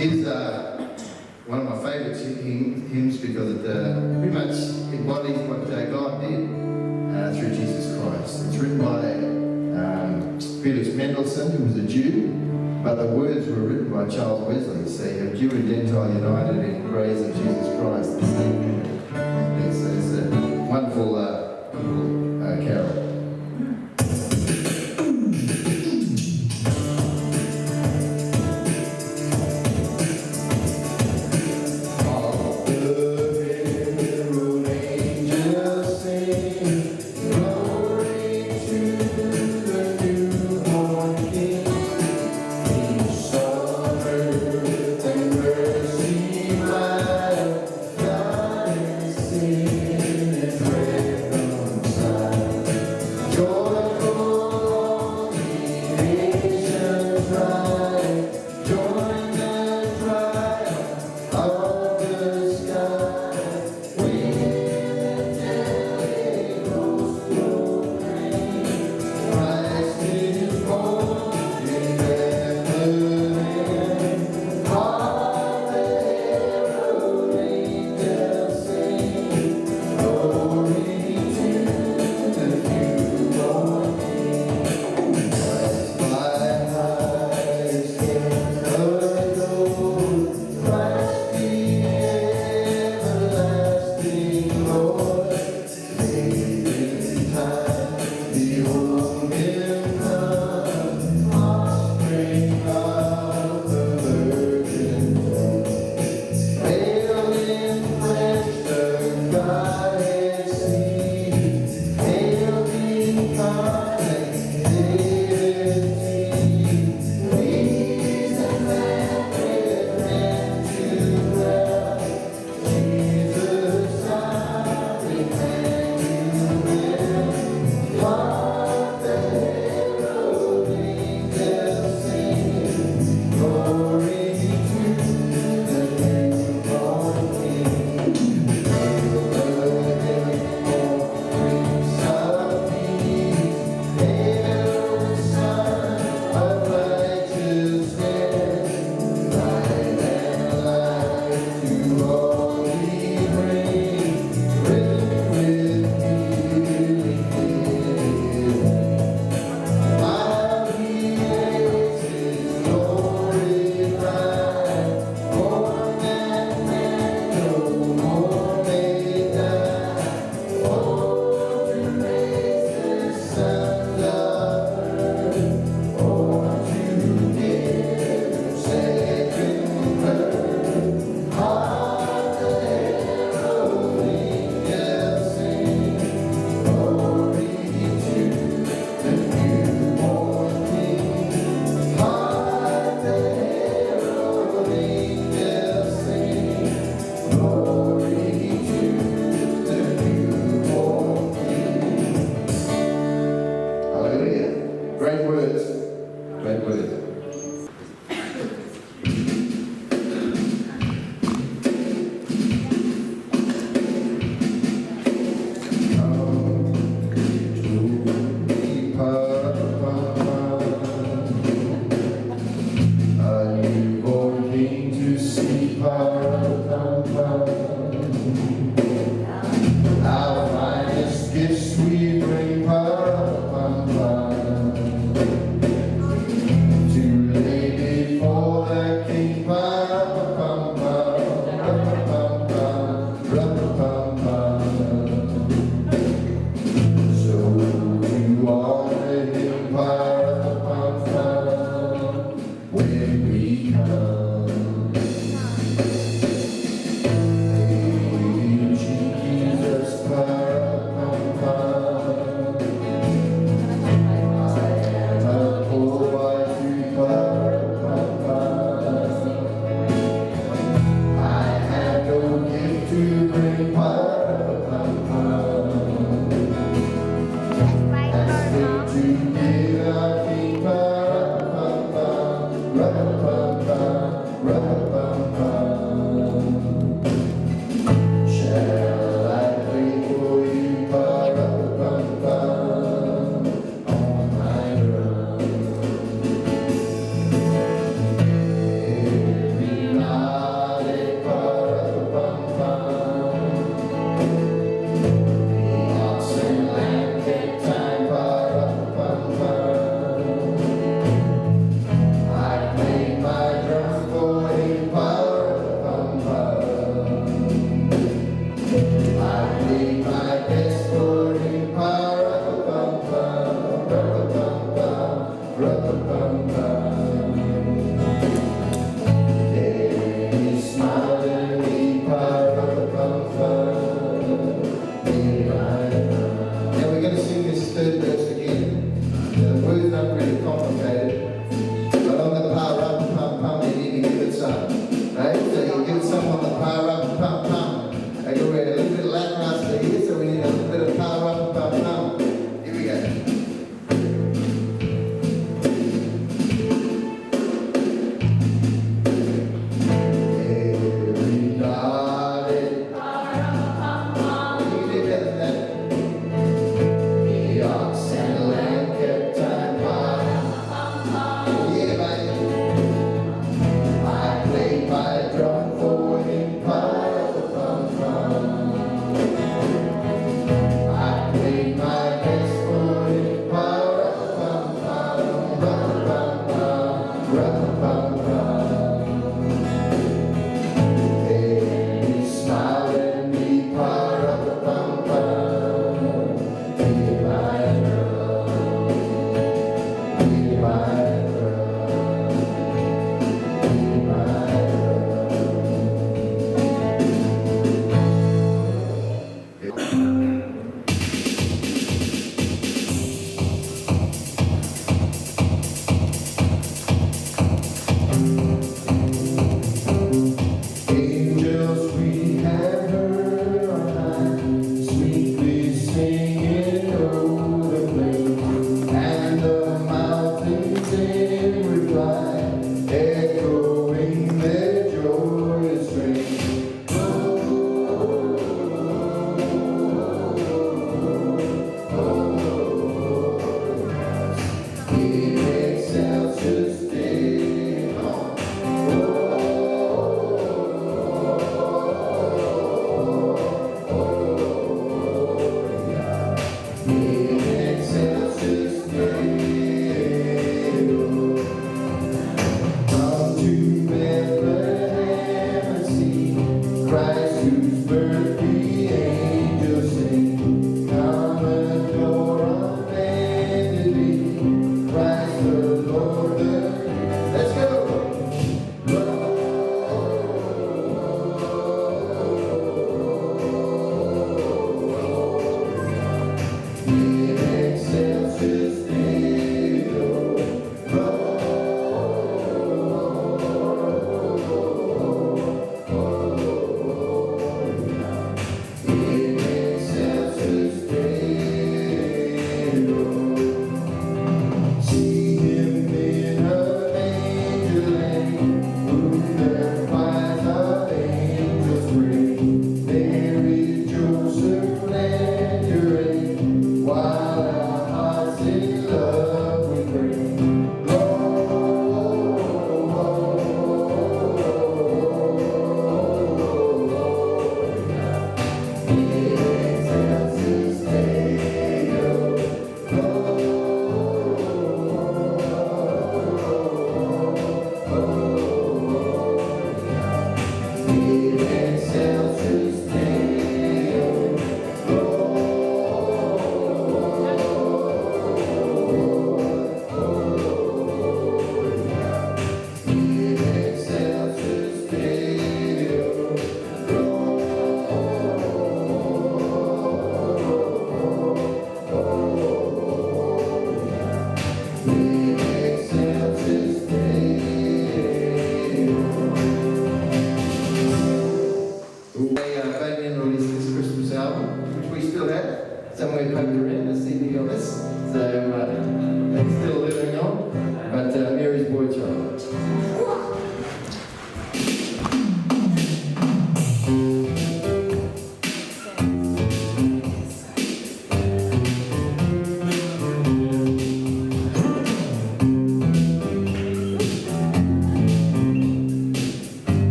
Here's one of my favourite hymns because it pretty much embodies what God did through Jesus Christ. It's written by Felix Mendelssohn, who was a Jew, but the words were written by Charles Wesley. So you have Jew and Gentile united in praise of Jesus Christ. The same hymn. So it's a wonderful carol.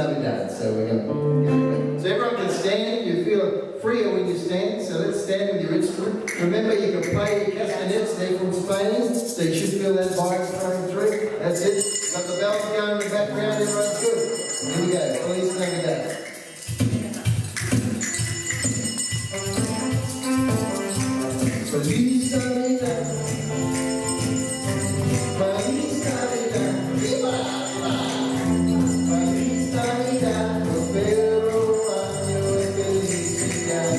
Navidad. So we're going to... So everyone can stand. You feel freer when you stand. So let's stand with your instrument. Remember, you can play your castanets there from Spain. So you should feel that vibe coming through. That's it. Got the bells going in the background. Everyone's good. Here we go. Feliz Navidad. Feliz Navidad. Feliz Navidad. Viva! Feliz Navidad. Prospero año de felicidad.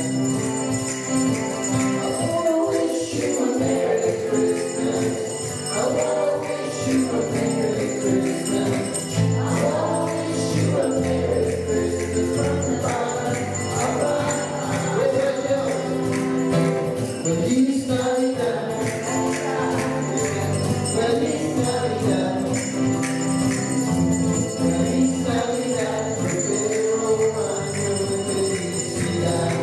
I wanna wish you a Merry Christmas. I wanna wish you a Merry Christmas. I wanna wish you a Merry Christmas from the bottom of my heart. Where's that yellow? Feliz Navidad. Feliz Navidad. Feliz Navidad. Prospero año de felicidad.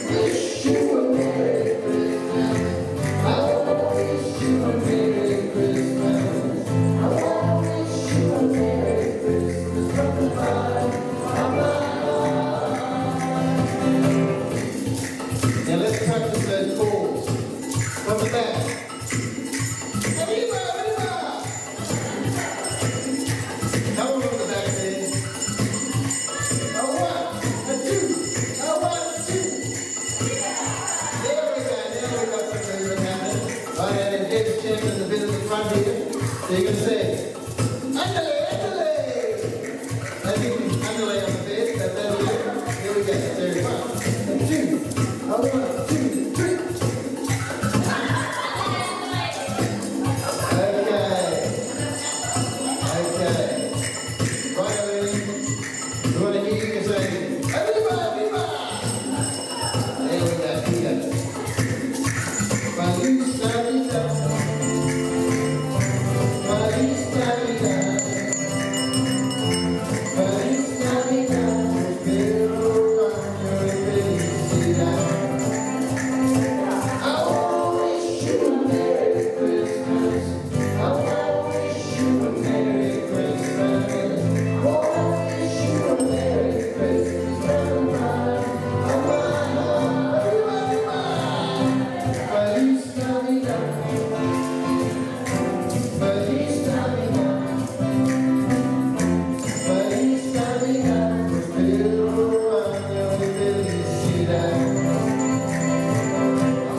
Wish you a Merry Christmas. I wanna wish you a Merry Christmas. I wanna wish you a Merry Christmas from the bottom of my heart. Now let's practice those chords. From the back. Arriba, arriba! Come on from the back there. A one, a two, a one, two. There we go. Now we've got some movement happening. Right, and Deb's champing a bit at the front here. So you can say, Andale, andale! As you can andale on the bed, that'll do. Here we go. There, one, a two, a one, two, three. Okay. Right, Ellie. You want to hear you can say, Arriba, arriba! There we go. Here we go. Feliz Navidad. Feliz Navidad. Feliz Navidad. Prospero año de felicidad. I wanna wish you a Merry Christmas. I wanna wish you a Merry Christmas. I wanna wish you a Merry Christmas from the bottom of my heart. Feliz Navidad. Feliz Navidad. Feliz Navidad. Prospero año de felicidad. I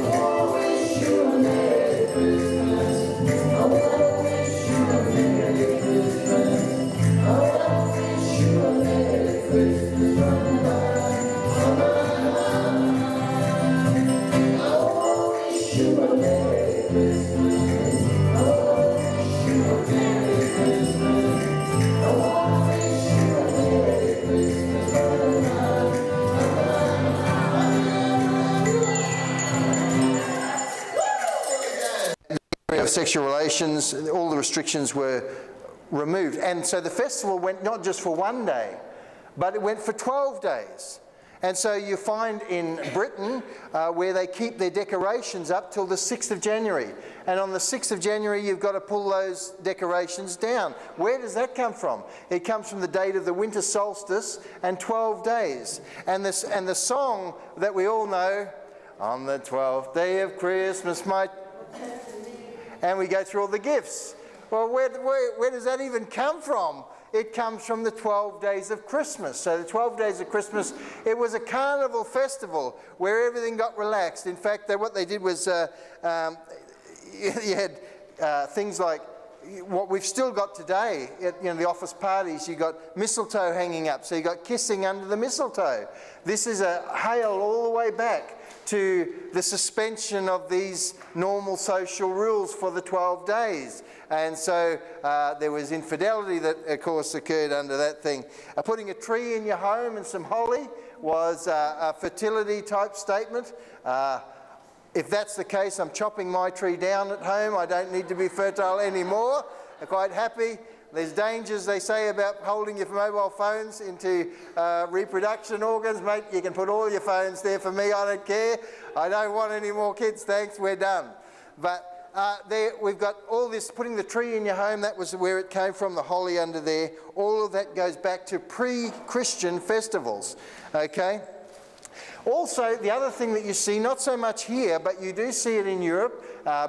wanna wish you a Merry Christmas. I wanna wish you a Merry Christmas. I wanna wish you a Merry Christmas from the bottom of my heart. I wanna wish you a Merry Christmas. I wanna wish you a Merry Christmas. I wanna wish you a Merry Christmas from the bottom of my heart. Of sexual relations, all the restrictions were removed. And so the festival went not just for one day, but it went for 12 days. And so you find in Britain where they keep their decorations up till the 6th of January. And on the 6th of January, you've got to pull those decorations down. Where does that come from? It comes from the date of the winter solstice and 12 days. And the song that we all know, on the 12th day of Christmas, my... And we go through all the gifts. Well, where does that even come from? It comes from the 12 days of Christmas. So the 12 days of Christmas, it was a carnival festival where everything got relaxed. In fact, what they did was you had things like what we've still got today at the office parties. You got mistletoe hanging up, so you got kissing under the mistletoe. This is a hail all the way back to the suspension of these normal social rules for the 12 days. And so there was infidelity that, of course, occurred under that thing. Putting a tree in your home and some holly was a fertility type statement. If that's the case, I'm chopping my tree down at home. I don't need to be fertile anymore. I'm quite happy. There's dangers, they say, about holding your mobile phones into reproduction organs. Mate, you can put all your phones there for me. I don't care. I don't want any more kids, thanks. We're done. But we've got all this, putting the tree in your home, that was where it came from, the holly under there. All of that goes back to pre-Christian festivals, okay? Also, the other thing that you see, not so much here, but you do see it in Europe,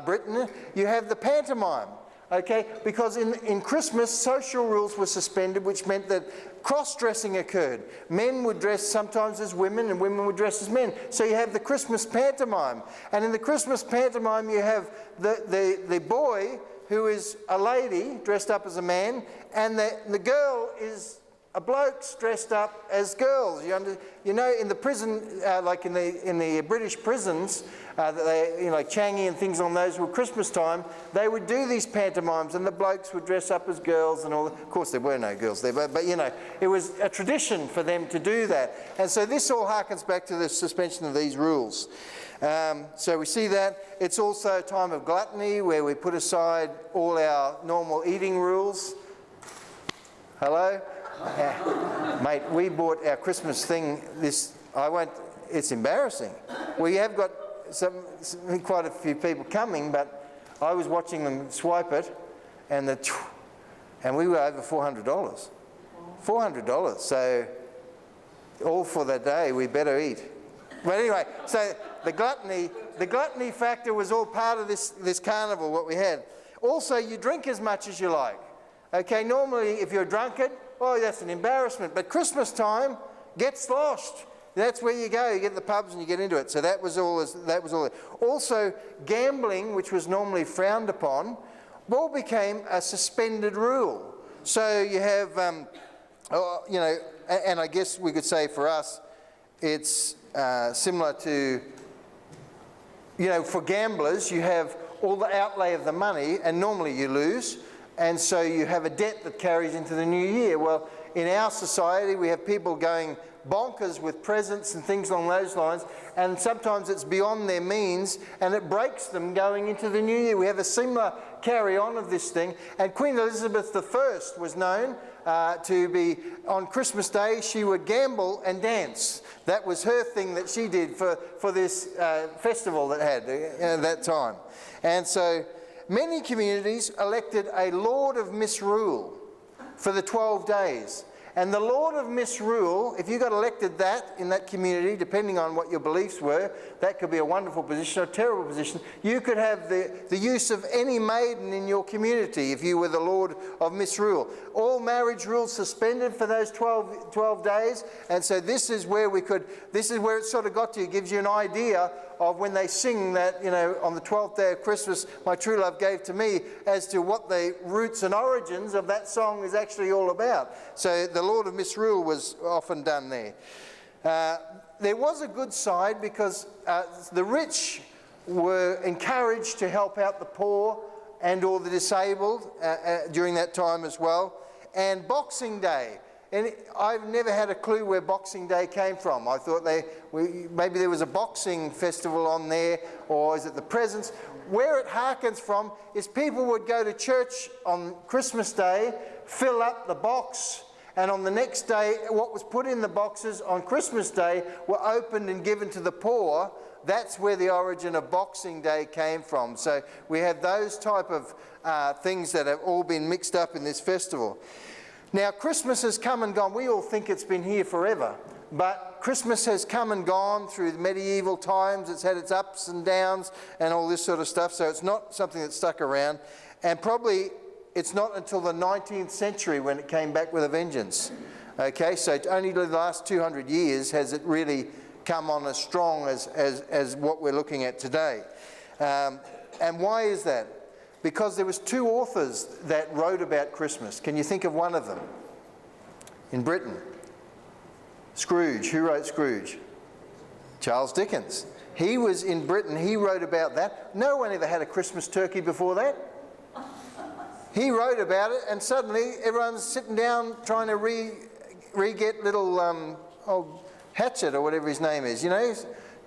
Britain, you have the pantomime, okay? Because in Christmas, social rules were suspended, which meant that cross-dressing occurred. Men would dress sometimes as women, and women would dress as men. So you have the Christmas pantomime. And in the Christmas pantomime, you have the boy, who is a lady dressed up as a man, and the girl is a bloke's dressed up as girls. You know, in the prison, like in the British prisons, like Changi and things on those were Christmas time, they would do these pantomimes, and the blokes would dress up as girls and all. Of course, there were no girls there, but you know, it was a tradition for them to do that. And so this all harkens back to the suspension of these rules. So we see that. It's also a time of gluttony, where we put aside all our normal eating rules. Hello? Mate, we bought our Christmas thing, it's embarrassing. We have got quite a few people coming, but I was watching them swipe it, and we were over $400. $400, so all for the day, we better eat. But anyway, so the gluttony factor was all part of this carnival, what we had. Also, you drink as much as you like. Okay, normally if you're a drunkard, oh, that's an embarrassment. But Christmas time, get sloshed. That's where you go. You get to the pubs and you get into it. So that was all. Also, gambling, which was normally frowned upon, all became a suspended rule. So you have, you know, and I guess we could say for us, it's similar to, you know, for gamblers, you have all the outlay of the money, and normally you lose. And so you have a debt that carries into the new year. Well, in our society, we have people going bonkers with presents and things along those lines, and sometimes it's beyond their means, and it breaks them going into the new year. We have a similar carry-on of this thing, and Queen Elizabeth I was known to be, on Christmas Day, she would gamble and dance. That was her thing that she did for this festival that had at that time. And so many communities elected a Lord of Misrule for the 12 days. And the Lord of Misrule, if you got elected that in that community, depending on what your beliefs were, that could be a wonderful position or a terrible position. You could have the use of any maiden in your community if you were the Lord of Misrule. All marriage rules suspended for those 12 days. And so this is where it sort of got to you. It gives you an idea of when they sing that, you know, on the 12th day of Christmas, my true love gave to me, as to what the roots and origins of that song is actually all about. So the Lord of Misrule was often done there. There was a good side, because the rich were encouraged to help out the poor and or the disabled during that time as well. And Boxing Day. And I've never had a clue where Boxing Day came from. I thought maybe there was a boxing festival on there, or is it the presents? Where it harkens from is people would go to church on Christmas Day, fill up the box, and on the next day, what was put in the boxes on Christmas Day were opened and given to the poor. That's where the origin of Boxing Day came from. So we have those type of things that have all been mixed up in this festival. Now, Christmas has come and gone. We all think it's been here forever, but Christmas has come and gone through the medieval times. It's had its ups and downs and all this sort of stuff, so it's not something that's stuck around. And probably it's not until the 19th century when it came back with a vengeance. Okay, so only the last 200 years has it really come on as strong as what we're looking at today. And why is that? Because there was two authors that wrote about Christmas. Can you think of one of them? In Britain. Scrooge. Who wrote Scrooge? Charles Dickens. He was in Britain. He wrote about that. No one ever had a Christmas turkey before that. He wrote about it, and suddenly everyone's sitting down trying to re-get little Hatchet or whatever his name is, you know,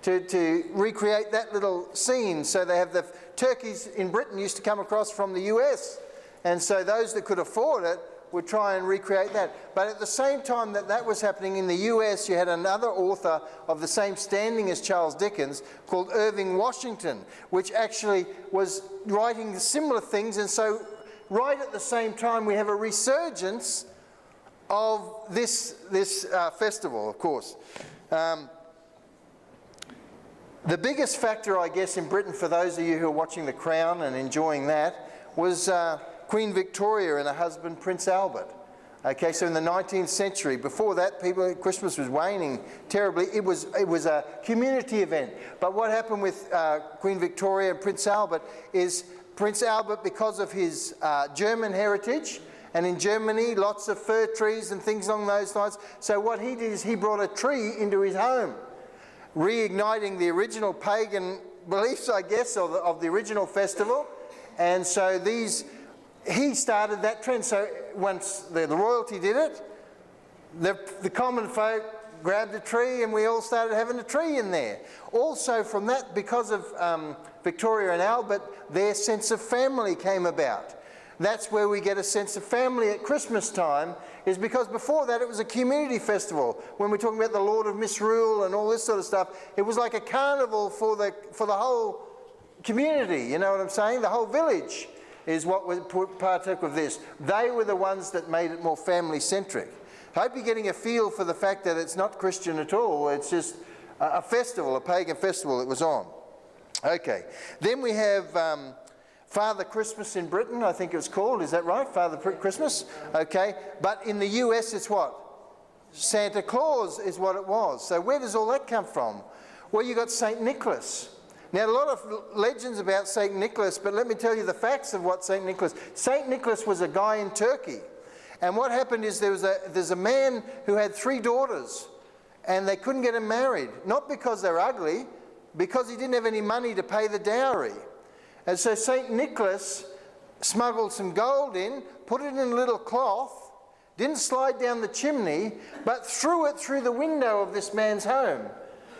to recreate that little scene. So they have the turkeys in Britain used to come across from the US, and so those that could afford it would try and recreate that. But at the same time that that was happening in the US, you had another author of the same standing as Charles Dickens called Irving Washington, which actually was writing similar things. And so right at the same time, we have a resurgence of this festival, of course. The biggest factor, I guess, in Britain, for those of you who are watching The Crown and enjoying that, was Queen Victoria and her husband, Prince Albert. Okay, so in the 19th century, before that, Christmas was waning terribly. It was a community event. But what happened with Queen Victoria and Prince Albert is Prince Albert, because of his German heritage, and in Germany, lots of fir trees and things along those lines. So what he did is he brought a tree into his home, reigniting the original pagan beliefs, I guess, of the original festival. And so he started that trend. So once the royalty did it, the common folk grabbed a tree and we all started having a tree in there. Also from that, because of Victoria and Albert, their sense of family came about. That's where we get a sense of family at Christmas time, is because before that it was a community festival. When we're talking about the Lord of Misrule and all this sort of stuff, it was like a carnival for the whole community, you know what I'm saying? The whole village is what partook of this. They were the ones that made it more family-centric. I hope you're getting a feel for the fact that it's not Christian at all. It's just a festival, a pagan festival it was on. Okay, then we have Father Christmas in Britain, I think it was called. Is that right? Father Christmas? Okay, but in the US it's what? Santa Claus is what it was. So where does all that come from? Well, you got St. Nicholas. Now, a lot of legends about St. Nicholas, but let me tell you the facts of what St. Nicholas... St. Nicholas was a guy in Turkey. And what happened is there's a man who had 3 daughters, and they couldn't get him married. Not because they're ugly, because he didn't have any money to pay the dowry. And so St. Nicholas smuggled some gold in, put it in a little cloth, didn't slide down the chimney, but threw it through the window of this man's home.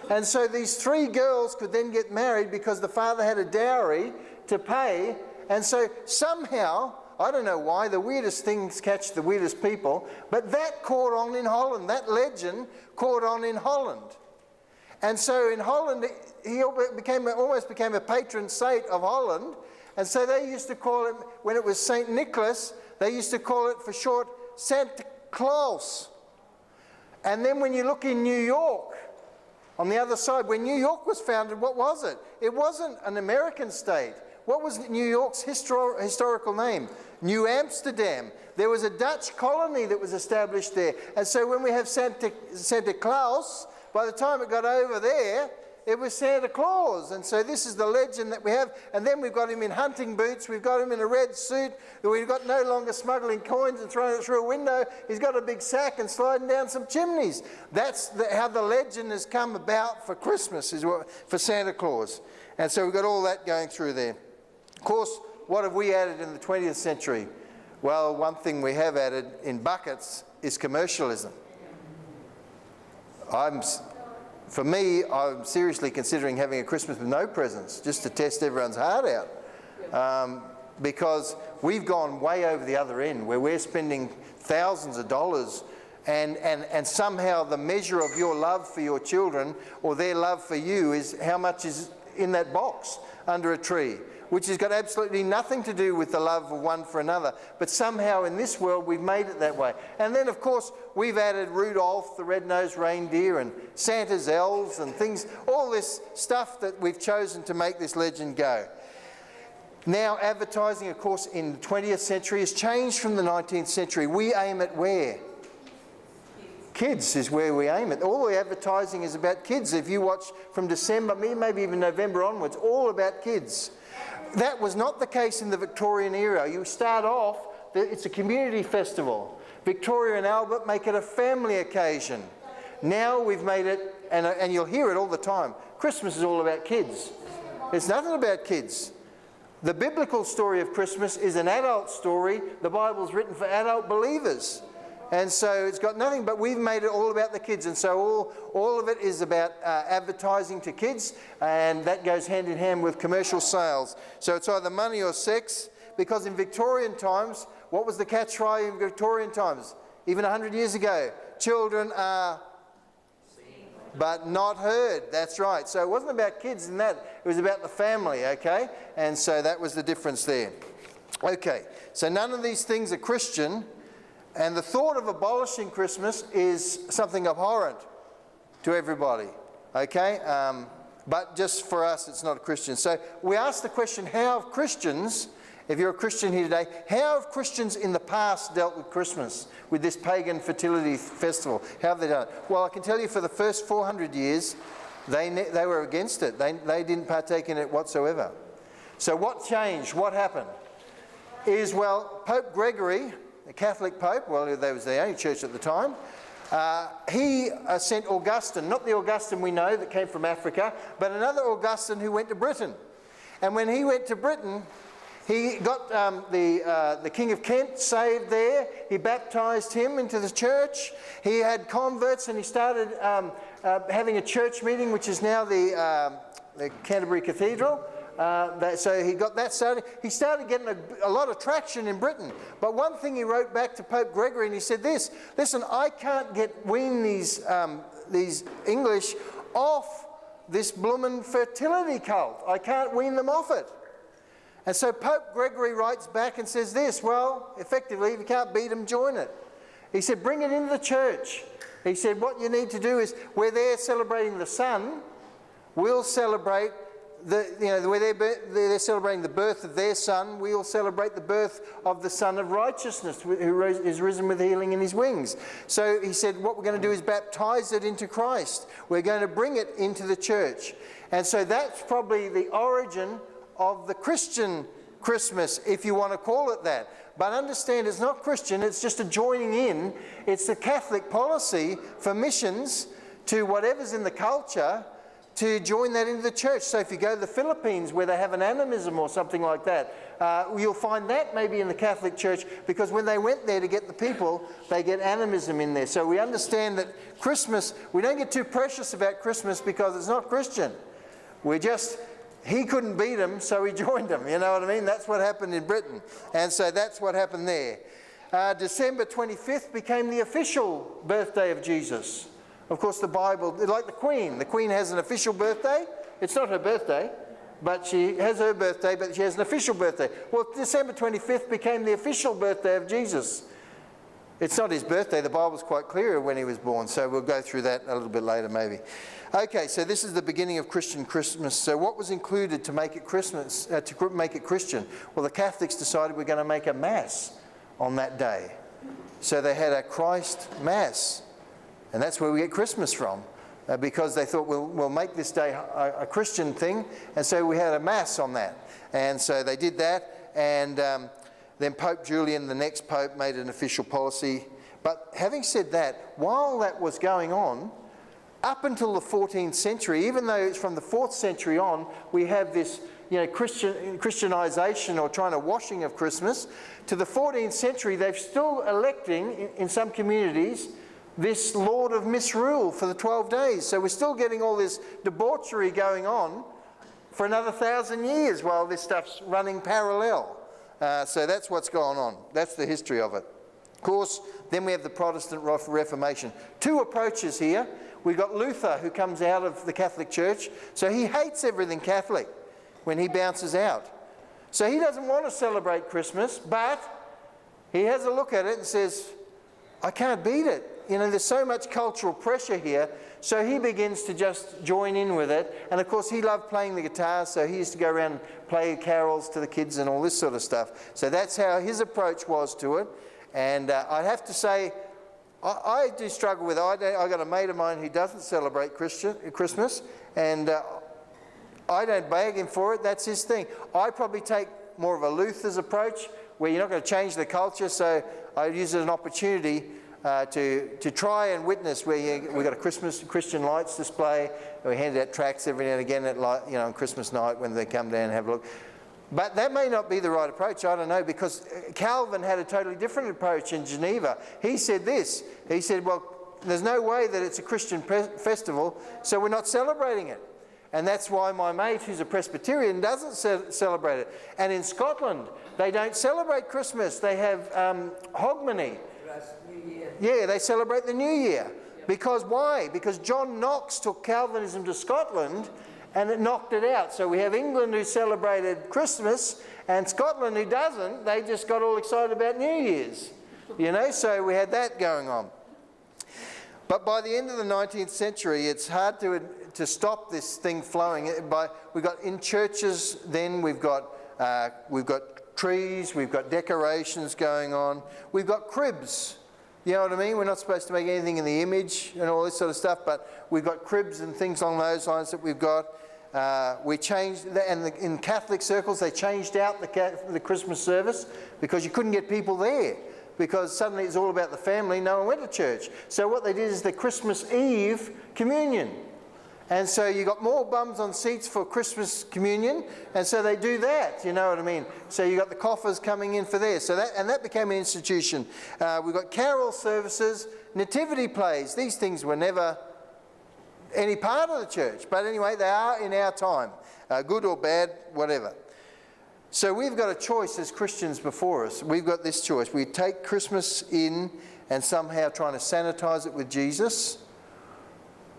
And so these 3 girls could then get married because the father had a dowry to pay. And so somehow, I don't know why, the weirdest things catch the weirdest people, but that caught on in Holland. That legend caught on in Holland. And so in Holland, he almost became a patron saint of Holland. And so they used to call him, when it was St. Nicholas, they used to call it for short Santa Claus. And then when you look in New York, on the other side, when New York was founded, what was it? It wasn't an American state. What was New York's historical name? New Amsterdam. There was a Dutch colony that was established there. And so when we have Santa Claus, by the time it got over there, it was Santa Claus. And so this is the legend that we have. And then we've got him in hunting boots. We've got him in a red suit. We've got no longer smuggling coins and throwing it through a window. He's got a big sack and sliding down some chimneys. That's how the legend has come about for Christmas, for Santa Claus. And so we've got all that going through there. Of course, what have we added in the 20th century? Well, one thing we have added in buckets is commercialism. For me, I'm seriously considering having a Christmas with no presents, just to test everyone's heart out. Because we've gone way over the other end, where we're spending thousands of dollars, and somehow the measure of your love for your children, or their love for you, is how much is in that box under a tree, which has got absolutely nothing to do with the love of one for another. But somehow in this world we've made it that way. And then of course we've added Rudolph the red-nosed reindeer and Santa's elves and things, all this stuff that we've chosen to make this legend go. Now advertising, of course, in the 20th century has changed from the 19th century. We aim at where? Kids is where we aim at. All the advertising is about kids. If you watch from December, maybe even November onwards, all about kids. That was not the case in the Victorian era. You start off, it's a community festival. Victoria and Albert make it a family occasion. Now we've made it, and you'll hear it all the time, Christmas is all about kids. It's nothing about kids. The biblical story of Christmas is an adult story. The Bible's written for adult believers. And so it's got nothing, but we've made it all about the kids. And so all of it is about advertising to kids, and that goes hand in hand with commercial sales. So it's either money or sex, because in Victorian times, What was the catchcry in Victorian times? Even 100 years ago? Children are but not heard. That's right. So it wasn't about kids in that. It was about the family, okay? And so that was the difference there. Okay, so none of these things are Christian, and the thought of abolishing Christmas is something abhorrent to everybody, okay? But just for us, it's not Christian. So we ask the question, how have Christians, if you're a Christian here today, how have Christians in the past dealt with Christmas, with this pagan fertility festival? How have they done it? Well, I can tell you for the first 400 years, they were against it. They didn't partake in it whatsoever. So what changed? What happened? Is, well, Pope Gregory, the Catholic Pope, well, that was the only church at the time, he sent Augustine, not the Augustine we know that came from Africa, but another Augustine who went to Britain. And when he went to Britain, he got the King of Kent saved there. He baptised him into the church. He had converts, and he started having a church meeting, which is now the Canterbury Cathedral. So he got that started. He started getting a lot of traction in Britain. But one thing he wrote back to Pope Gregory, and he said this, listen, I can't wean these English off this bloomin' fertility cult. I can't wean them off it. And so Pope Gregory writes back and says this, well, effectively, if you can't beat them, join it. He said, bring it into the church. He said, what you need to do is, where they're celebrating the Son, we'll celebrate where they're celebrating the birth of their Son, we'll celebrate the birth of the Son of Righteousness, who is risen with healing in his wings. So he said, what we're going to do is baptize it into Christ. We're going to bring it into the church. And so that's probably the origin of the Christian Christmas, if you want to call it that. But understand, it's not Christian, it's just a joining in. It's the Catholic policy for missions to whatever's in the culture, to join that into the church. So if you go to the Philippines where they have an animism or something like that, you'll find that maybe in the Catholic Church, because when they went there to get the people, they get animism in there. So we understand that Christmas, we don't get too precious about Christmas because it's not Christian. He couldn't beat them, so he joined them. You know what I mean? That's what happened in Britain. And so that's what happened there. December 25th became the official birthday of Jesus. Of course, the Bible, like the Queen has an official birthday. It's not her birthday, but she has her birthday, but she has an official birthday. Well, December 25th became the official birthday of Jesus. It's not his birthday. The Bible's quite clear when he was born, so we'll go through that a little bit later maybe. Okay, so this is the beginning of Christian Christmas. So what was included to make it Christmas, to make it Christian? Well, the Catholics decided we're going to make a Mass on that day. So they had a Christ Mass. And that's where we get Christmas from, because they thought we'll make this day a Christian thing, and so we had a Mass on that. And so they did that, and then Pope Julian, the next Pope, made an official policy. But having said that, while that was going on, up until the 14th century, even though it's from the 4th century on, we have this Christianization or trying to washing of Christmas. To the 14th century, they're still electing, in some communities, this Lord of Misrule for the 12 days. So we're still getting all this debauchery going on for another 1,000 years while this stuff's running parallel. So that's what's going on. That's the history of it. Of course, then we have the Protestant Reformation. Two approaches here. We've got Luther, who comes out of the Catholic Church. So he hates everything Catholic when he bounces out. So he doesn't want to celebrate Christmas, but he has a look at it and says, I can't beat it. You know, there's so much cultural pressure here, so he begins to just join in with it. And of course, he loved playing the guitar, so he used to go around and play carols to the kids and all this sort of stuff. So that's how his approach was to it. And I'd have to say, I do struggle with it. I got a mate of mine who doesn't celebrate Christmas, and I don't bag him for it. That's his thing. I probably take more of a Luther's approach, where you're not going to change the culture, so I use it as an opportunity to try and witness where we've got a Christian lights display, and we hand out tracts every now and again at on Christmas night when they come down and have a look. But that may not be the right approach, I don't know, because Calvin had a totally different approach in Geneva. He said this, he said, well, there's no way that it's a Christian festival, so we're not celebrating it. And that's why my mate, who's a Presbyterian, doesn't celebrate it. And in Scotland, they don't celebrate Christmas. They have Hogmanay. Yeah, they celebrate the New Year. Because why? Because John Knox took Calvinism to Scotland and it knocked it out. So we have England who celebrated Christmas and Scotland who doesn't. They just got all excited about New Year's. You know, so we had that going on. But by the end of the 19th century, it's hard to stop this thing flowing. We've got in churches then, we've got trees, we've got decorations going on, we've got cribs. You know what I mean? We're not supposed to make anything in the image and all this sort of stuff, but we've got cribs and things along those lines that we've got. We changed, and in Catholic circles, they changed out the Christmas service because you couldn't get people there. Because suddenly it's all about the family, no one went to church. So what they did is the Christmas Eve communion. And so you got more bums on seats for Christmas communion, and so they do that, you know what I mean? So you got the coffers coming in for there. So that became an institution. We've got carol services, nativity plays. These things were never any part of the church. But anyway, they are in our time, good or bad, whatever. So we've got a choice as Christians before us. We've got this choice. We take Christmas in and somehow trying to sanitize it with Jesus,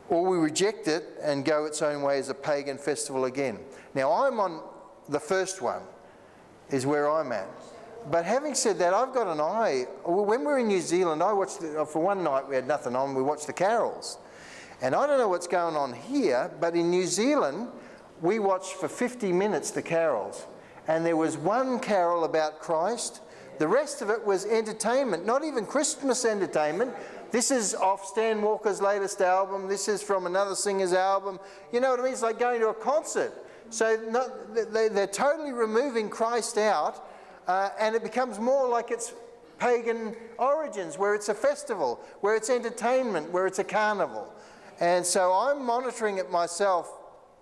or we reject it and go its own way as a pagan festival again. Now I'm on the first one, is where I'm at. But having said that, I've got an eye. When we were in New Zealand, I watched, for one night we had nothing on, we watched the carols. And I don't know what's going on here, but in New Zealand, we watched for 50 minutes the carols. And there was one carol about Christ. The rest of it was entertainment, not even Christmas entertainment. This is off Stan Walker's latest album. This is from another singer's album. You know what I mean? It's like going to a concert. So they're totally removing Christ out, and it becomes more like it's pagan origins, where it's a festival, where it's entertainment, where it's a carnival. And so I'm monitoring it myself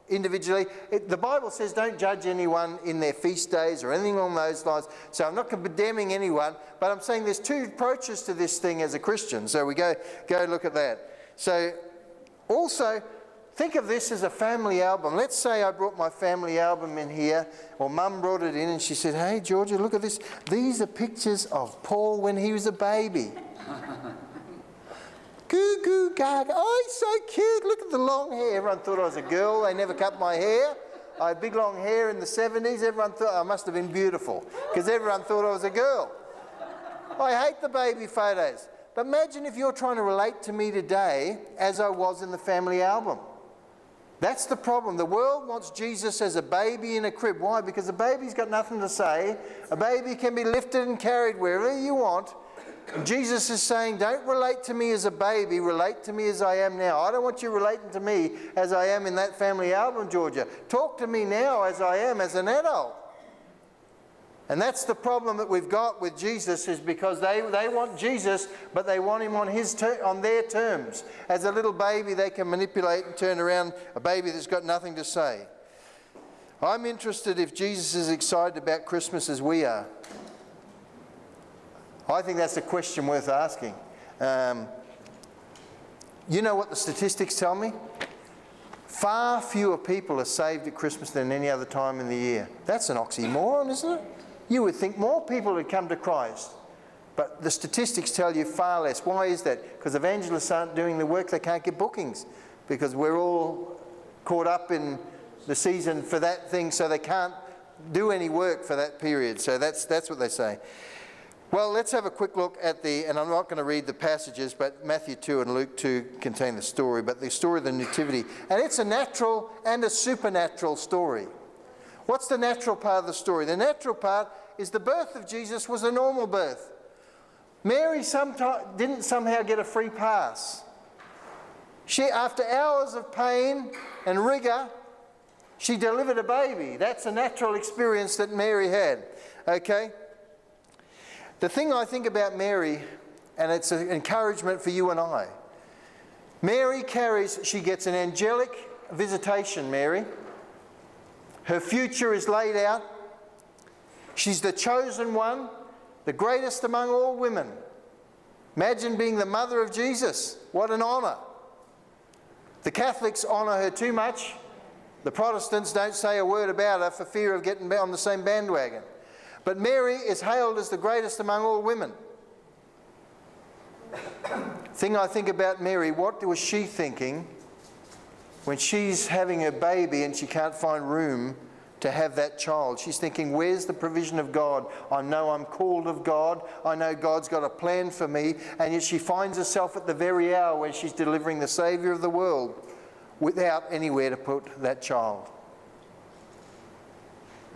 individually. The Bible says don't judge anyone in their feast days or anything along those lines. So I'm not condemning anyone, but I'm saying there's two approaches to this thing as a Christian. So we go look at that. So also think of this as a family album. Let's say I brought my family album in here, or Mum brought it in and she said, "Hey Georgia, look at this. These are pictures of Paul when he was a baby." Goo goo gaga, oh he's so cute, look at the long hair. Everyone thought I was a girl, they never cut my hair. I had big long hair in the 70s, everyone thought I must have been beautiful, because everyone thought I was a girl. I hate the baby photos. But imagine if you're trying to relate to me today as I was in the family album. That's the problem. The world wants Jesus as a baby in a crib. Why? Because a baby's got nothing to say. A baby can be lifted and carried wherever you want. Jesus is saying, don't relate to me as a baby, relate to me as I am now. I don't want you relating to me as I am in that family album, Georgia. Talk to me now as I am as an adult. And that's the problem that we've got with Jesus, is because they want Jesus, but they want him on their terms. As a little baby, they can manipulate and turn around a baby that's got nothing to say. I'm interested if Jesus is excited about Christmas as we are. I think that's a question worth asking. You know what the statistics tell me? Far fewer people are saved at Christmas than any other time in the year. That's an oxymoron, isn't it? You would think more people would come to Christ, but the statistics tell you far less. Why is that? Because evangelists aren't doing the work, they can't get bookings, because we're all caught up in the season for that thing, so they can't do any work for that period. So that's what they say. Well, let's have a quick look at and I'm not going to read the passages, but Matthew 2 and Luke 2 contain the story, but the story of the Nativity. And it's a natural and a supernatural story. What's the natural part of the story? The natural part is the birth of Jesus was a normal birth. Mary didn't somehow get a free pass. She, after hours of pain and rigour, she delivered a baby. That's a natural experience that Mary had. Okay? The thing I think about Mary, and it's an encouragement for you and I, Mary she gets an angelic visitation, Mary. Her future is laid out. She's the chosen one, the greatest among all women. Imagine being the mother of Jesus. What an honour. The Catholics honour her too much. The Protestants don't say a word about her for fear of getting on the same bandwagon. But Mary is hailed as the greatest among all women. Thing I think about Mary, what was she thinking when she's having a baby and she can't find room to have that child? She's thinking, where's the provision of God? I know I'm called of God. I know God's got a plan for me. And yet she finds herself at the very hour when she's delivering the Saviour of the world without anywhere to put that child.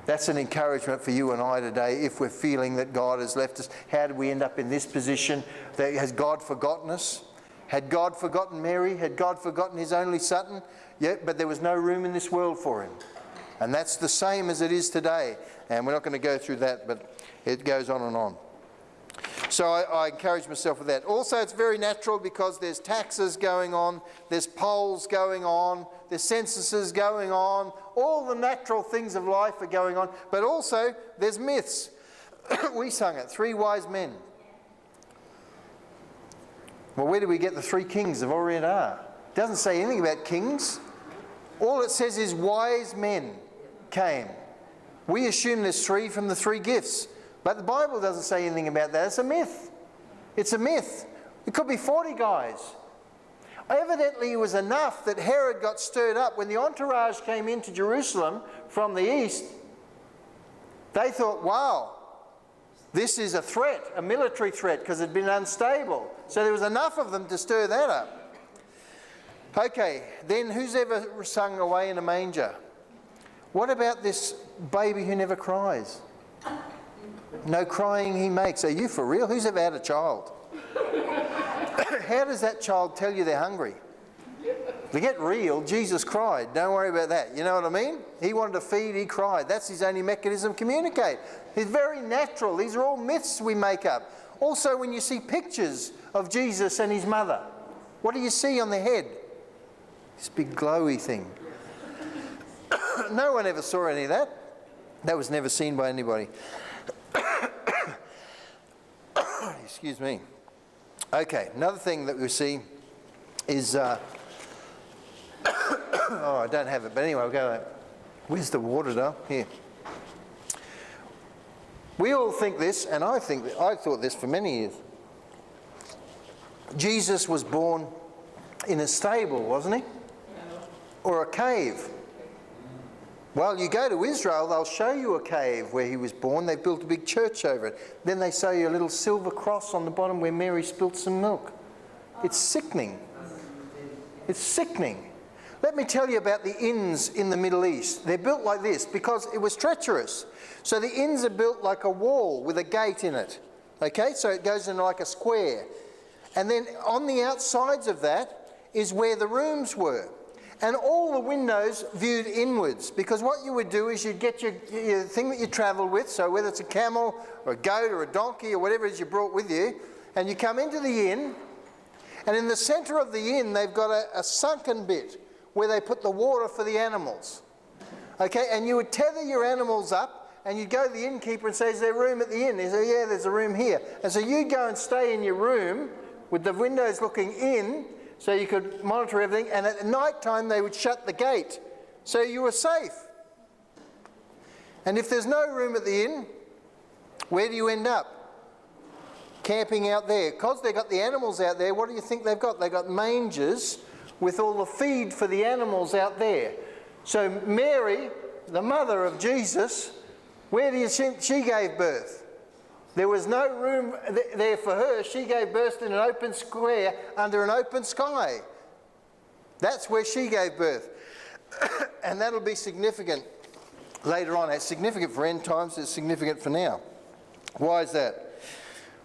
That's an encouragement for you and I today if we're feeling that God has left us. How did we end up in this position? Has God forgotten us? Had God forgotten Mary? Had God forgotten his only son? Yeah, but there was no room in this world for him. And that's the same as it is today. And we're not going to go through that, but it goes on and on. So I encourage myself with that. Also, it's very natural because there's taxes going on, there's polls going on, there's censuses going on, all the natural things of life are going on, but also there's myths. We sung it, 3 wise men. Well, where do we get the 3 kings of Orient are? It doesn't say anything about kings. All it says is wise men came. We assume there's 3 from the 3 gifts. But the Bible doesn't say anything about that. It's a myth. It's a myth. It could be 40 guys. Evidently it was enough that Herod got stirred up. When the entourage came into Jerusalem from the east, they thought, wow, this is a threat, a military threat, because it had been unstable. So there was enough of them to stir that up. Okay, then who's ever sung Away in a Manger? What about this baby who never cries? No crying he makes. Are you for real? Who's ever had a child? How does that child tell you they're hungry? To get real, Jesus cried. Don't worry about that. You know what I mean? He wanted to feed, he cried. That's his only mechanism to communicate. It's very natural. These are all myths we make up. Also, when you see pictures of Jesus and his mother, what do you see on the head? This big glowy thing. No one ever saw any of that. That was never seen by anybody. Excuse me. Okay, another thing that we see is... oh, I don't have it, but anyway, we'll go... Where's the water now? Here. We all think this, and I thought this for many years. Jesus was born in a stable, wasn't he? Or a cave. Well, you go to Israel, they'll show you a cave where he was born. They've built a big church over it. Then they show you a little silver cross on the bottom where Mary spilt some milk. It's sickening. It's sickening. Let me tell you about the inns in the Middle East. They're built like this because it was treacherous. So the inns are built like a wall with a gate in it. Okay, so it goes in like a square. And then on the outsides of that is where the rooms were. And all the windows viewed inwards, because what you would do is you'd get your thing that you travelled with, so whether it's a camel or a goat or a donkey or whatever it is you brought with you, and you come into the inn, and in the centre of the inn they've got a sunken bit where they put the water for the animals. Okay, and you would tether your animals up, and you'd go to the innkeeper and say, is there room at the inn? He said, yeah, there's a room here. And so you'd go and stay in your room with the windows looking in, so you could monitor everything, and at night time they would shut the gate, so you were safe. And if there's no room at the inn, where do you end up? Camping out there. Because they've got the animals out there, what do you think they've got? They've got mangers with all the feed for the animals out there. So Mary, the mother of Jesus, where do you think she gave birth? There was no room there for her. She gave birth in an open square under an open sky. That's where she gave birth. And that'll be significant later on. It's significant for end times, it's significant for now. Why is that?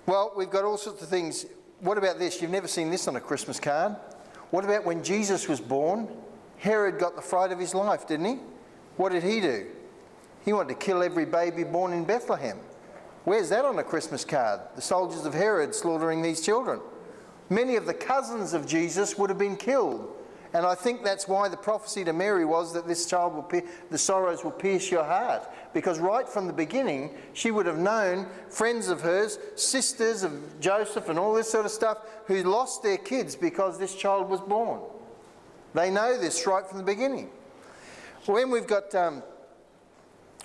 Well, we've got all sorts of things. What about this? You've never seen this on a Christmas card. What about when Jesus was born? Herod got the fright of his life, didn't he? What did he do? He wanted to kill every baby born in Bethlehem. Where's that on a Christmas card? The soldiers of Herod slaughtering these children. Many of the cousins of Jesus would have been killed. And I think that's why the prophecy to Mary was that this child will the sorrows will pierce your heart. Because right from the beginning, she would have known friends of hers, sisters of Joseph and all this sort of stuff, who lost their kids because this child was born. They know this right from the beginning. When we've got,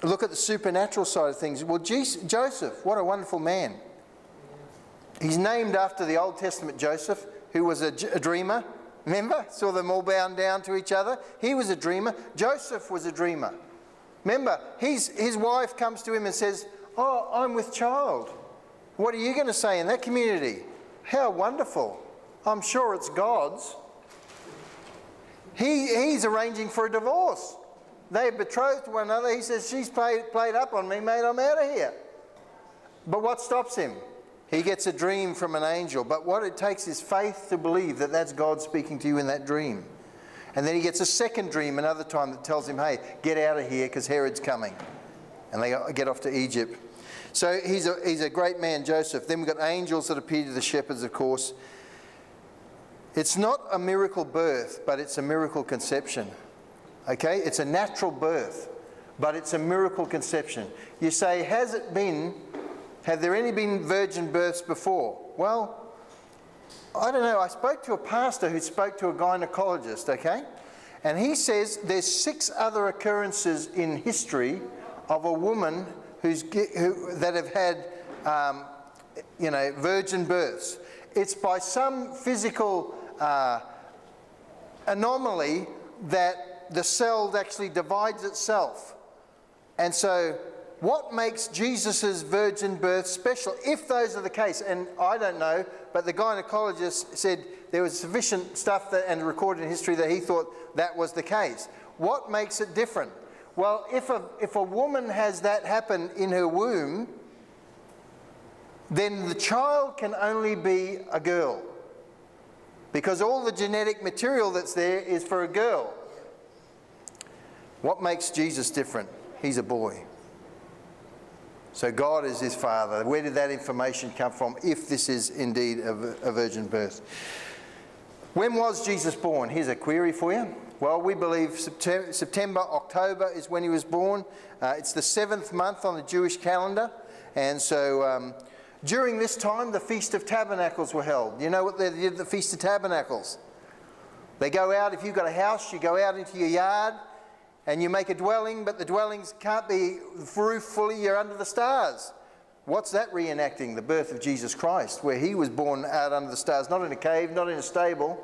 look at the supernatural side of things. Well, Joseph, what a wonderful man. He's named after the Old Testament Joseph, who was a dreamer. Remember? Saw them all bound down to each other. He was a dreamer. Joseph was a dreamer. Remember, his wife comes to him and says, "Oh, I'm with child. What are you going to say in that community? How wonderful. I'm sure it's God's." He's arranging for a divorce. They're betrothed to one another. He says, "She's played up on me, mate. I'm out of here." But what stops him? He gets a dream from an angel. But what it takes is faith to believe that that's God speaking to you in that dream. And then he gets a second dream another time that tells him, "Hey, get out of here because Herod's coming." And they get off to Egypt. So he's a great man, Joseph. Then we've got angels that appear to the shepherds, of course. It's not a miracle birth, but it's a miracle conception. Okay? It's a natural birth, but it's a miracle conception. You say, have there any been virgin births before? Well, I don't know. I spoke to a pastor who spoke to a gynecologist, okay? And he says there's 6 other occurrences in history of a woman that have had, virgin births. It's by some physical anomaly that the cell actually divides itself. And so what makes Jesus' virgin birth special, if those are the case? And I don't know, but the gynecologist said there was sufficient stuff and recorded in history that he thought that was the case. What makes it different? Well, if a woman has that happen in her womb, then the child can only be a girl, because all the genetic material that's there is for a girl. What makes Jesus different? He's a boy. So God is his father. Where did that information come from, if this is indeed a virgin birth? When was Jesus born? Here's a query for you. Well, we believe September, October is when he was born. It's the 7th month on the Jewish calendar. And so during this time, the Feast of Tabernacles were held. You know what they did at the Feast of Tabernacles? They go out, if you've got a house, you go out into your yard and you make a dwelling, but the dwellings can't be roof fully, you're under the stars. What's that reenacting? The birth of Jesus Christ, where he was born out under the stars, not in a cave, not in a stable,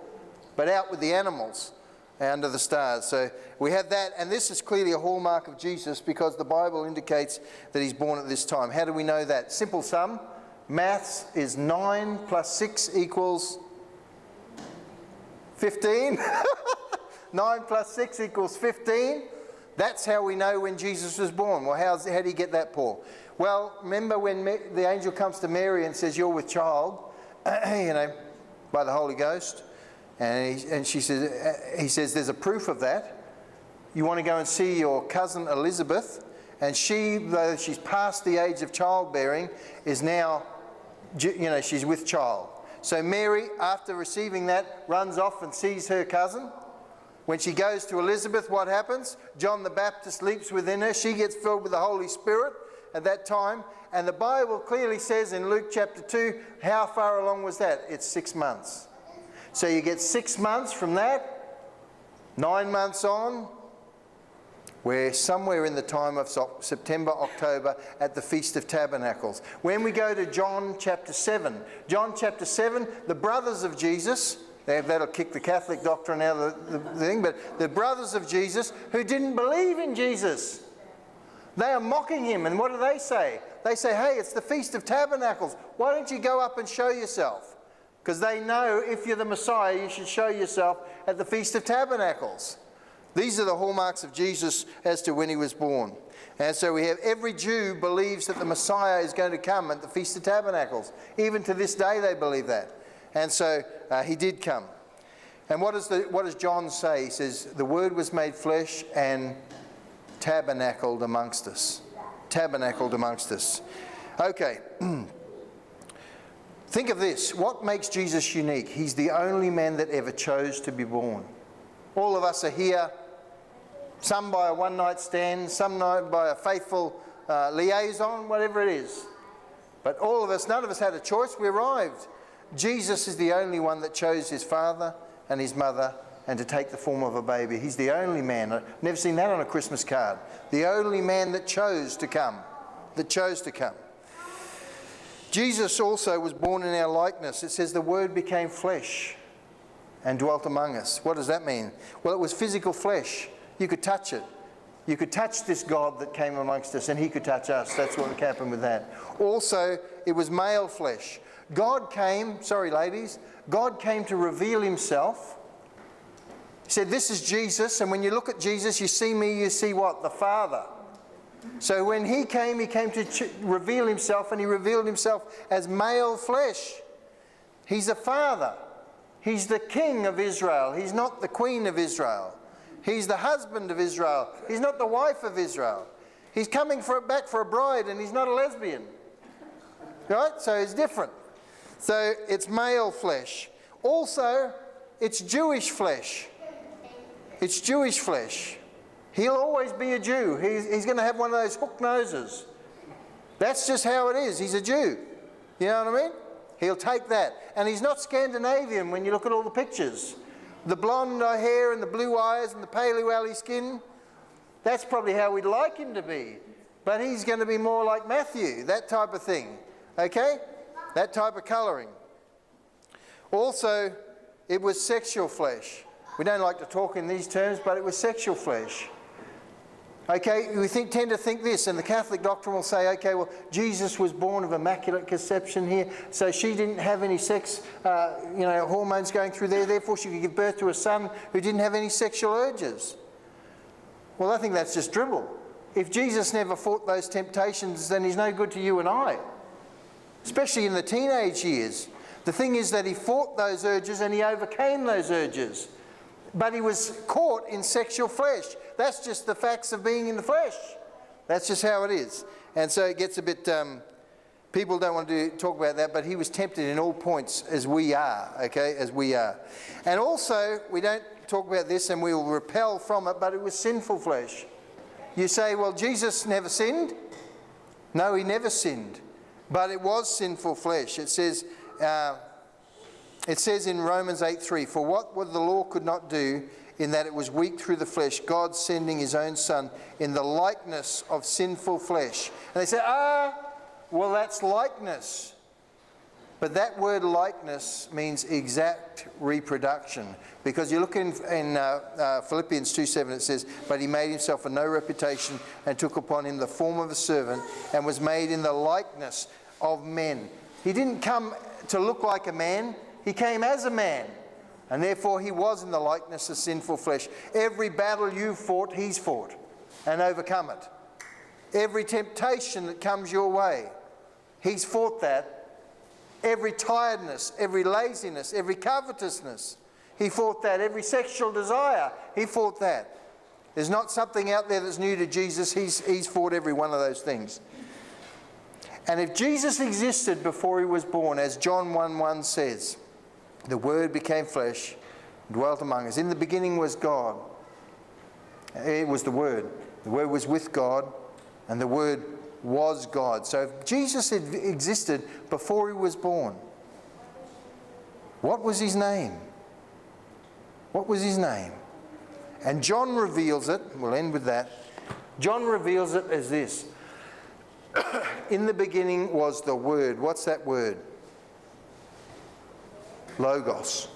but out with the animals under the stars. So we have that, and this is clearly a hallmark of Jesus, because the Bible indicates that he's born at this time. How do we know that? Simple sum. Maths is 9 plus 6 equals 15. 9 plus 6 equals 15. That's how we know when Jesus was born. Well, how did he get that, Paul? Well, remember when the angel comes to Mary and says, "You're with child," by the Holy Ghost. And he says, "There's a proof of that. You want to go and see your cousin Elizabeth, and she, though she's past the age of childbearing, is now, she's with child." So Mary, after receiving that, runs off and sees her cousin. When she goes to Elizabeth, what happens? John the Baptist leaps within her. She gets filled with the Holy Spirit at that time. And the Bible clearly says in Luke chapter 2, how far along was that? It's 6 months. So you get 6 months from that, 9 months on, we're somewhere in the time of September, October at the Feast of Tabernacles. When we go to John chapter 7, the brothers of Jesus, that'll kick the Catholic doctrine out of the thing, but the brothers of Jesus who didn't believe in Jesus, they are mocking him. And what do they say? They say, "Hey, it's the Feast of Tabernacles. Why don't you go up and show yourself?" Because they know if you're the Messiah, you should show yourself at the Feast of Tabernacles. These are the hallmarks of Jesus as to when he was born. And so we have every Jew believes that the Messiah is going to come at the Feast of Tabernacles. Even to this day they believe that. And so he did come. And what does John say? He says, "The Word was made flesh and tabernacled amongst us." Tabernacled amongst us. Okay. Think of this. What makes Jesus unique? He's the only man that ever chose to be born. All of us are here, some by a one-night stand, some by a faithful liaison, whatever it is. But all of us, none of us had a choice. We arrived. Jesus is the only one that chose his father and his mother and to take the form of a baby. He's the only man. I've never seen that on a Christmas card. The only man that chose to come. That chose to come. Jesus also was born in our likeness. It says the Word became flesh and dwelt among us. What does that mean? Well, it was physical flesh. You could touch it. You could touch this God that came amongst us, and he could touch us. That's what happened with that. Also, it was male flesh. God came, sorry ladies, God came to reveal himself. He said, this is Jesus, and when you look at Jesus, you see me, you see what? The Father. So when he came to reveal himself, and he revealed himself as male flesh. He's a father. He's the king of Israel. He's not the queen of Israel. He's the husband of Israel. He's not the wife of Israel. He's coming back for a bride, and he's not a lesbian. Right? So it's different. So it's male flesh. Also, it's Jewish flesh. It's Jewish flesh. He'll always be a Jew. He's going to have one of those hook noses. That's just how it is. He's a Jew. You know what I mean? He'll take that. And he's not Scandinavian when you look at all the pictures. The blonde hair and the blue eyes and the paley-wally skin, that's probably how we'd like him to be. But he's going to be more like Matthew, that type of thing. Okay? That type of colouring. Also, it was sexual flesh. We don't like to talk in these terms, but it was sexual flesh. Okay, we tend to think this, and the Catholic doctrine will say, okay, well, Jesus was born of immaculate conception here, so she didn't have any sex, hormones going through there, therefore she could give birth to a son who didn't have any sexual urges. Well, I think that's just dribble. If Jesus never fought those temptations, then he's no good to you and I, especially in the teenage years. The thing is that he fought those urges and he overcame those urges. But he was caught in sexual flesh. That's just the facts of being in the flesh. That's just how it is. And so it gets a bit, people don't want to talk about that, but he was tempted in all points as we are, okay, as we are. And also, we don't talk about this and we will repel from it, but it was sinful flesh. You say, well, Jesus never sinned. No, he never sinned. But it was sinful flesh. It says in Romans 8:3, for what the law could not do, in that it was weak through the flesh, God sending his own Son in the likeness of sinful flesh. And they say, well, that's likeness. But that word likeness means exact reproduction. Because you look in Philippians 2:7, it says, but he made himself of no reputation and took upon him the form of a servant and was made in the likeness of men. He didn't come to look like a man. He came as a man, and therefore he was in the likeness of sinful flesh. Every battle you've fought, he's fought and overcome it. Every temptation that comes your way, he's fought that. Every tiredness, every laziness, every covetousness, he fought that. Every sexual desire, he fought that. There's not something out there that's new to Jesus. He's fought every one of those things. And if Jesus existed before he was born, as John 1:1 says, the Word became flesh, dwelt among us. In the beginning was God. It was the Word. The Word was with God, and the Word was God. So if Jesus had existed before he was born, what was his name? What was his name? And John reveals it. We'll end with that. John reveals it as this. In the beginning was the Word. What's that word? Logos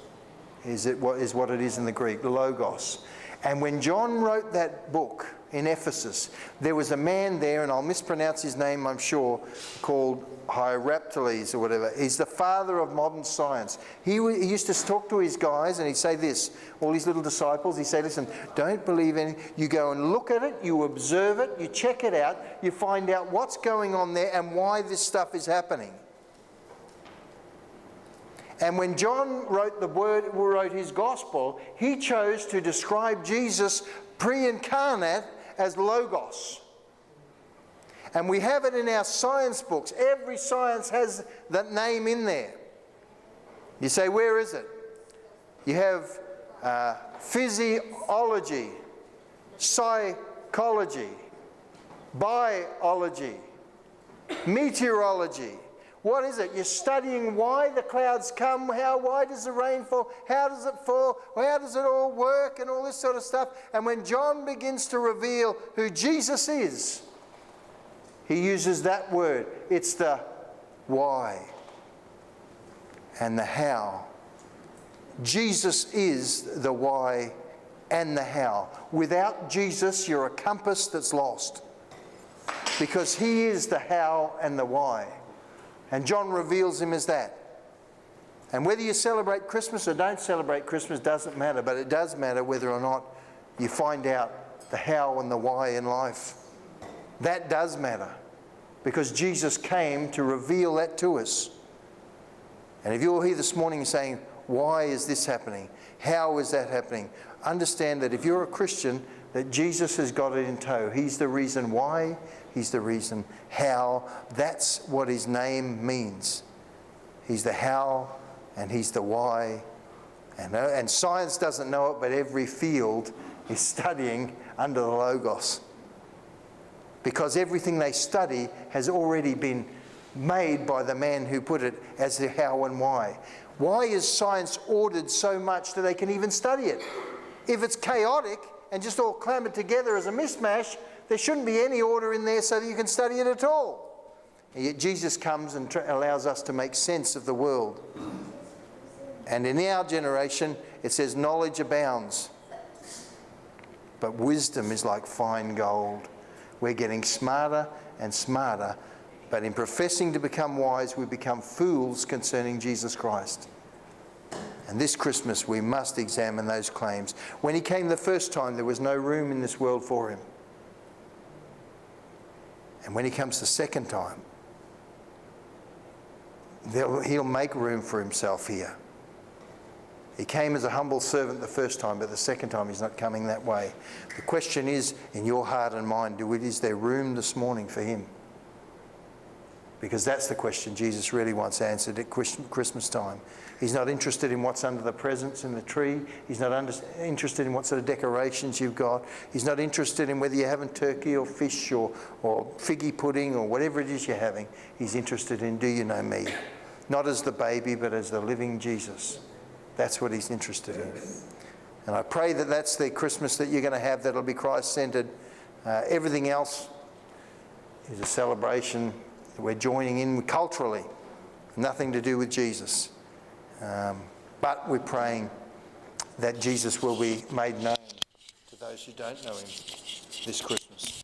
is what it is in the Greek, logos. And when John wrote that book in Ephesus, there was a man there, and I'll mispronounce his name, I'm sure, called Hierapolis or whatever. He's the father of modern science. He used to talk to his guys and he'd say this, all his little disciples, he'd say, listen, don't believe anything. You go and look at it, you observe it, you check it out, you find out what's going on there and why this stuff is happening. And when John wrote his gospel, he chose to describe Jesus pre-incarnate as Logos. And we have it in our science books. Every science has that name in there. You say, where is it? You have physiology, psychology, biology, meteorology. What is it? You're studying why the clouds come, why does the rain fall, how does it fall, how does it all work, and all this sort of stuff. And when John begins to reveal who Jesus is, he uses that word. It's the why and the how. Jesus is the why and the how. Without Jesus, you're a compass that's lost, because he is the how and the why. And John reveals him as that. And whether you celebrate Christmas or don't celebrate Christmas doesn't matter, but it does matter whether or not you find out the how and the why in life. That does matter, because Jesus came to reveal that to us. And if you're here this morning saying, why is this happening? How is that happening? Understand that if you're a Christian, that Jesus has got it in tow. He's the reason why, he's the reason how. That's what his name means. He's the how and he's the why. And science doesn't know it, but every field is studying under the Logos. Because everything they study has already been made by the man who put it as the how and why. Why is science ordered so much that they can even study it? If it's chaotic and just all clamoured together as a mishmash, there shouldn't be any order in there so that you can study it at all. And yet Jesus comes and allows us to make sense of the world. And in our generation, it says knowledge abounds, but wisdom is like fine gold. We're getting smarter and smarter, but in professing to become wise, we become fools concerning Jesus Christ. And this Christmas, we must examine those claims. When he came the first time, there was no room in this world for him. And when he comes the second time, he'll make room for himself here. He came as a humble servant the first time, but the second time he's not coming that way. The question is, in your heart and mind, is there room this morning for him? Because that's the question Jesus really wants answered at Christmas time. He's not interested in what's under the presents in the tree. He's not interested in what sort of decorations you've got. He's not interested in whether you're having turkey or fish or figgy pudding or whatever it is you're having. He's interested in, do you know me? Not as the baby, but as the living Jesus. That's what he's interested in. And I pray that that's the Christmas that you're going to have, that'll be Christ-centered. Everything else is a celebration that we're joining in culturally. Nothing to do with Jesus. But we're praying that Jesus will be made known to those who don't know him this Christmas.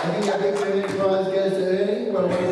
I think our big prize goes to Ernie. What a wonderful